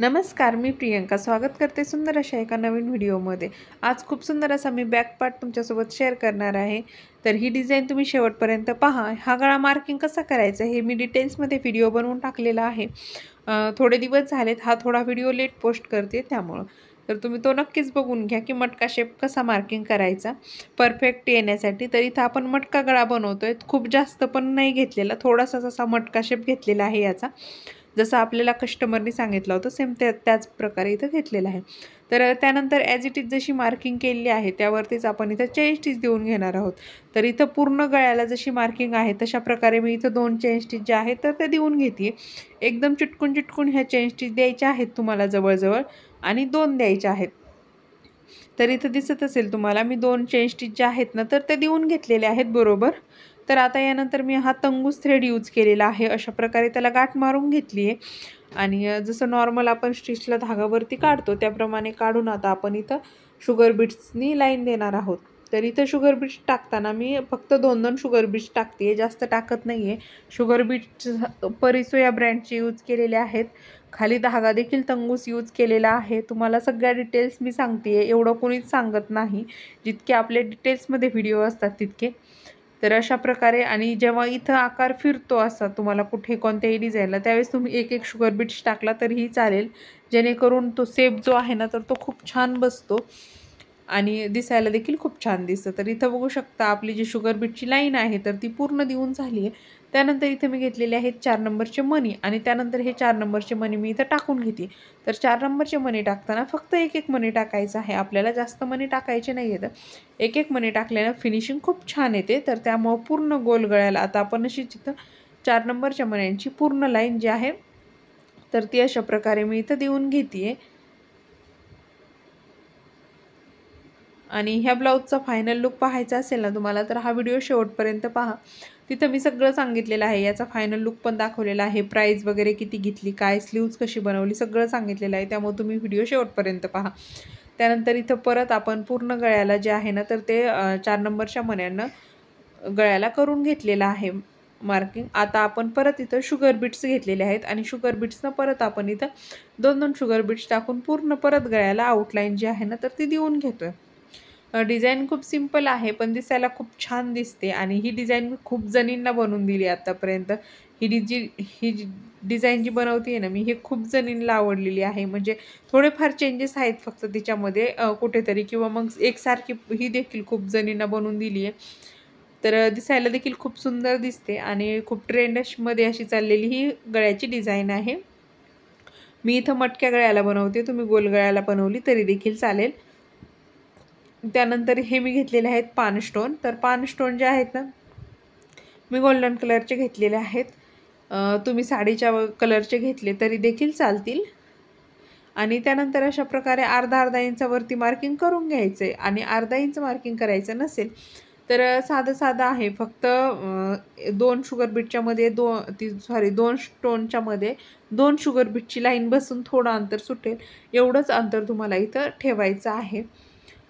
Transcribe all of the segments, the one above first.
नमस्कार, मी प्रियंका स्वागत करते सुंदर अशा एका नवीन व्हिडिओमध्ये। आज खूप सुंदर असा मी बॅक पार्ट तुमच्यासोबत शेअर करणार आहे। तर ही डिझाईन तुम्ही शेवटपर्यंत पहा। हा गळा मार्किंग कसा करायचा हे मी डिटेल्समध्ये व्हिडिओ बनवून टाकलेला आहे। थोडे दिवस झालेत हा थोडा व्हिडिओ लेट पोस्ट करते त्यामुळं। तर तुम्ही तो नक्कीच बघून घ्या की मटका शेप कसा मार्किंग करायचा परफेक्ट येण्यासाठी। तर इथं आपण मटका गळा बनवतोय, खूप जास्त पण नाही घेतलेला, थोडासा असा मटका शेप घेतलेला आहे याचा। जसं आपल्याला कस्टमरनी सांगितलं होतं सेम त्याच प्रकारे इथं घेतलेलं आहे। तर त्यानंतर ॲज इट इज जशी मार्किंग केलेली आहे त्यावरतीच आपण इथं चेन स्टिच देऊन घेणार आहोत। तर इथं पूर्ण गळ्याला जशी मार्किंग आहे तशा प्रकारे मी इथं 2 चेन स्टिच जे आहेत तर ते देऊन घेते। एकदम चिटकून ह्या चेन स्टिच द्यायच्या आहेत तुम्हाला जवळ आणि 2 द्यायच्या आहेत। तर इथं दिसत असेल तुम्हाला मी 2 चेन स्टिच जे आहेत ना तर ते देऊन घेतलेले आहेत बरोबर। तर आता यानंतर मी हा तंगूस थ्रेड यूज केलेला आहे। अशा प्रकारे त्याला गाठ मारून घेतली आहे आणि जसं नॉर्मल आपण स्टिचला धागावरती काढतो त्याप्रमाणे काढून आता आपण इथं शुगर बीट्सनी लाईन देणार आहोत। तर इथं शुगर बीट्स टाकताना मी फक्त 2-2 शुगर बीट्स टाकते, जास्त टाकत नाही आहे। शुगर बीट्स परिसो या ब्रँडचे यूज केलेले आहेत। खाली धागा देखील तंगूस यूज केलेला आहे। तुम्हाला सगळ्या डिटेल्स मी सांगते आहे, एवढं कोणीच सांगत नाही। जितके आपले डिटेल्समध्ये व्हिडिओ असतात तितके। तर अशा प्रकारे आणि जेव्हा इथं आकार फिरतो असा तुम्हाला कुठे कोणत्याही डिझाईनला त्यावेळेस तुम्ही एक शुगर बीट्स टाकला तरीही चालेल, जेणेकरून तो शेप जो आहे ना तर तो खूप छान बसतो आणि दिसायला देखील खूप छान दिसतं। तर इथं बघू शकता आपली जी शुगर बीटची लाईन आहे तर ती पूर्ण देऊन झाली आहे। त्यानंतर इथे मी घेतलेले आहेत 4 नंबरचे मणी आणि त्यानंतर हे 4 नंबरचे मणी मी इथं टाकून घेते। तर 4 नंबरचे मणी टाकताना फक्त एक मणी टाकायचं आहे, आपल्याला जास्त मणी टाकायचे नाही आहेत। एक मणी टाकल्यानं फिनिशिंग खूप छान येते। तर त्यामुळे पूर्ण गोल गळ्याला आता आपण अशी इथं 4 नंबरच्या मण्यांची पूर्ण लाईन जी आहे तर ती अशा प्रकारे मी इथं देऊन घेते आणि ह्या ब्लाऊजचा फायनल लुक पाहायचा असेल ना तुम्हाला तर हा व्हिडिओ शेवटपर्यंत पहा। तिथं मी सगळं सांगितलेलं आहे, याचा फायनल लुक पण दाखवलेला आहे, प्राइस वगैरे किती घेतली, काय स्लीव्ज कशी बनवली सगळं सांगितलेलं आहे। त्यामुळे तुम्ही व्हिडिओ शेवटपर्यंत पहा। त्यानंतर इथं परत आपण पूर्ण गळ्याला जे आहे ना तर ते 4 नंबरच्या मण्यांना गळ्याला करून घेतलेलं आहे मार्किंग। आता आपण परत इथं शुगर बीट्स घेतलेले आहेत आणि शुगर बीट्सनं परत आपण इथं 2-2 शुगर बीट्स टाकून पूर्ण परत गळ्याला आउटलाईन जी आहे ना तर ती देऊन घेतोय। डिझाईन खूप सिंपल आहे पण दिसायला खूप छान दिसते आणि ही डिझाईन मी खूप जणींना बनवून दिली आतापर्यंत। ही डिझाईन जी बनवते ना मी हे खूप जणींना आवडलेली आहे। म्हणजे थोडेफार चेंजेस आहेत फक्त तिच्यामध्ये कुठेतरी किंवा मग एकसारखी ही देखील खूप जणींना बनवून दिली आहे। तर दिसायला देखील खूप सुंदर दिसते आणि खूप ट्रेंडमध्ये अशी चाललेली ही गळ्याची डिझाईन आहे। मी इथं मटक्या गळ्याला बनवते, तुम्ही गोल गळ्याला बनवली तरी देखील चालेल। त्यानंतर हे मी घेतलेले आहेत पान स्टोन। तर पान स्टोन जे आहेत ना मी गोल्डन कलरचे घेतलेले आहेत। तुम्ही साडीच्या कलरचे घेतले तरी देखील चालतील आणि त्यानंतर अशा प्रकारे अर्धा इंचावरती मार्किंग करून घ्यायचं आहे आणि अर्धा इंच मार्किंग करायचं नसेल तर साधं आहे फक्त 2 शुगर बीटच्या मध्ये 2 स्टोनच्या मध्ये 2 शुगर बीटची लाईन बसून थोडं अंतर सुटेल एवढंच अंतर तुम्हाला इथं ठेवायचं आहे।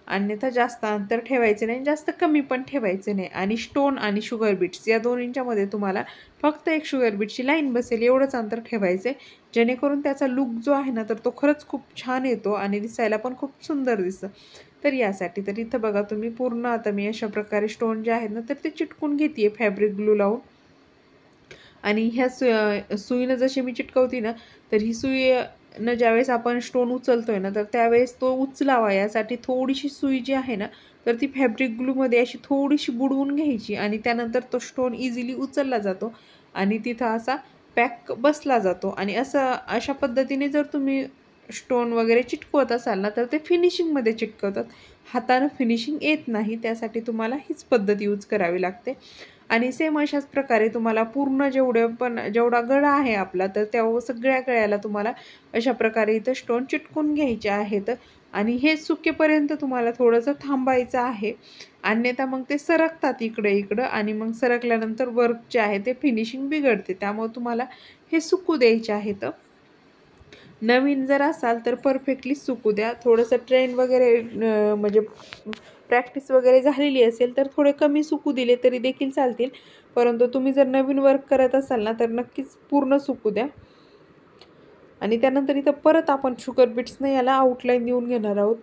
अन्यथा जास्त अंतर ठेवायचं नाही, जास्त कमी पण ठेवायचं नाही आणि स्टोन आणि शुगर बीट्स या दोन्हींच्या मध्ये तुम्हाला फक्त 1 शुगर बीटची लाईन बसेल एवढंच अंतर ठेवायचं आहे, जेणेकरून त्याचा लुक जो आहे ना तर तो खरंच खूप छान येतो आणि दिसायला पण खूप सुंदर दिसतं। तर यासाठी तर इथं बघा तुम्ही पूर्ण आता मी अशा प्रकारे स्टोन जे आहेत ना तर ते चिटकून घेते फॅब्रिक ग्लू लावून आणि ह्या सुईनं जशी मी चिटकवते ना तर ही सुईनं ज्यावेळेस आपण स्टोन उचलतोय ना तर त्यावेळेस तो उचलावा यासाठी थोडीशी सुई जी आहे ना तर ती फॅब्रिक ग्लूमध्ये अशी थोडीशी बुडवून घ्यायची आणि त्यानंतर तो स्टोन इझिली उचलला जातो आणि तिथं असा पॅक बसला जातो आणि अशा पद्धतीने जर तुम्ही स्टोन वगैरे चिटकवत असाल ना तर ते फिनिशिंगमध्ये चिटकवतात, हातानं फिनिशिंग येत नाही। त्यासाठी तुम्हाला हीच पद्धत यूज करावी लागते आणि सेम अशाच प्रकारे तुम्हाला पूर्ण जेवढा गळा आहे आपला तर त्या सगळ्या गळ्याला तुम्हाला अशा प्रकारे इथं स्टोन चिटकून घ्यायचे आहेत आणि हे सुकेपर्यंत तुम्हाला थोडंसं थांबायचं आहे, अन्यथा मग ते सरकतात इकडं आणि मग सरकल्यानंतर वर्क जे आहे ते फिनिशिंग बिघडते। त्यामुळे तुम्हाला हे सुकू द्यायचे आहेत। नवीन जर असाल तर परफेक्टली सुकू द्या, थोडंसं ट्रेन वगैरे म्हणजे प्रॅक्टिस वगैरे झालेली असेल तर थोडे कमी सुकू दिले तरी देखील चालतील, परंतु तुम्ही जर नवीन वर्क करत असाल ना तर नक्कीच पूर्ण सुकू द्या। आणि त्यानंतर इथं परत आपण शुगर बीट्सने याला आउटलाईन देऊन घेणार आहोत.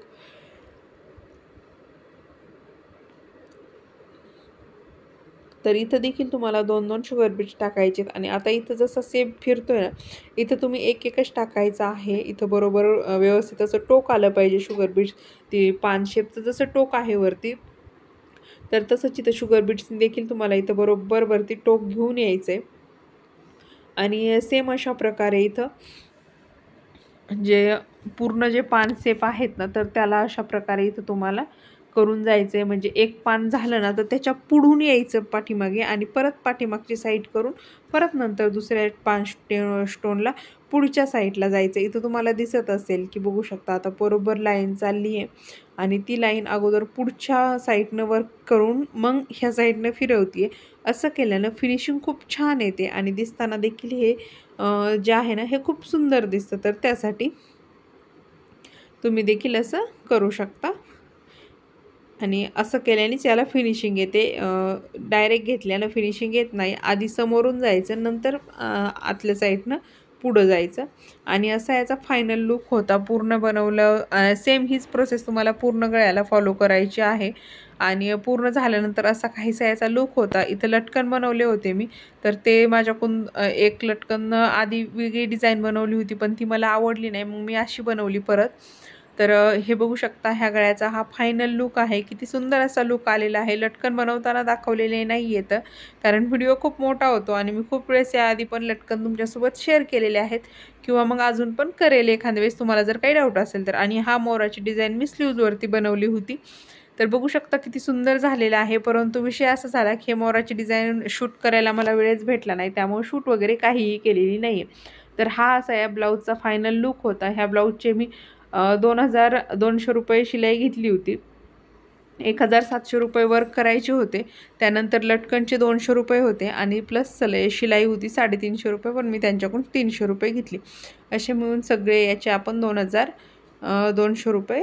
तर इथं देखील तुम्हाला 2-2 शुगर बीट्स टाकायचे आणि आता इथं जसं सेप फिरतोय ना, इथं तुम्ही एक-एकच टाकायचं आहे. इथं बरोबर व्यवस्थित असं टोक आलं पाहिजे शुगर बीट्स, ते पान शेपचं जसं टोक आहे वरती, तर तसंच इथं शुगर बीट्स देखील तुम्हाला इथं बरोबर वरती टोक घेऊन यायचं आहे. आणि सेम अशा प्रकारे इथं जे पूर्ण जे पान सेप आहेत ना, तर त्याला अशा प्रकारे इथं तुम्हाला करून जायचं आहे. म्हणजे एक पान झालं ना, तर त्याच्या पुढून यायचं पाठीमागे आणि परत पाठीमागची साईड करून परत नंतर दुसऱ्या पान स्टोनला पुढच्या साईडला जायचं. इथं तुम्हाला दिसत असेल की बघू शकता आता बरोबर लाईन चालली आहे आणि ती लाईन अगोदर पुढच्या साईडनं वर्क करून मग ह्या साईडनं फिरवते. असं केल्यानं फिनिशिंग खूप छान येते आणि दिसताना देखील हे जे आहे ना, हे खूप सुंदर दिसतं. तर त्यासाठी तुम्ही देखील असं करू शकता आणि असं केल्यानेच याला फिनिशिंग येते. डायरेक्ट घेतल्यानं फिनिशिंग येत नाही. आधी समोरून जायचं, नंतर आतल्या साईडनं पुढं जायचं आणि असा याचा फायनल लूक होता. पूर्ण बनवलं सेम हीच प्रोसेस तुम्हाला पूर्ण गळ्याला फॉलो करायची आहे आणि पूर्ण झाल्यानंतर असा काहीसा याचा लूक होता. इथं लटकन बनवले होते मी, तर ते माझ्याकडून एक लटकन आधी वेगळी डिझाईन बनवली होती, पण ती मला आवडली नाही. मग मी अशी बनवली परत. तर हे बघू शकता ह्या गळ्याचा हा फायनल लूक आहे. किती सुंदर असा लूक आलेला आहे. लटकन बनवताना दाखवलेले नाही आहेत, कारण व्हिडिओ खूप मोठा होतो आणि मी खूप वेळेस याआधी पण लटकन तुमच्यासोबत शेअर केलेले आहेत किंवा मग अजून पण करेल एखाद्या वेळेस तुम्हाला जर काही डाऊट असेल तर. आणि हा मोराची डिझाईन मी स्लीव्जवरती बनवली होती. तर बघू शकता किती सुंदर झालेला आहे. परंतु विषय असा झाला की हे मोराची डिझाईन शूट करायला मला वेळच भेटला नाही, त्यामुळे शूट वगैरे काहीही केलेली नाही आहे. तर हा असा या ब्लाऊजचा फायनल लूक होता. ह्या ब्लाऊजचे मी 2,200 रुपये शिलाई घेतली होती. 1,700 रुपये वर्क करायचे होते. त्यानंतर लटकनचे 200 रुपये होते आणि प्लस शिलाई होती 350 रुपये, पण मी त्यांच्याकडून 300 रुपये घेतली. असे मिळून सगळे याचे आपण 2,200 रुपये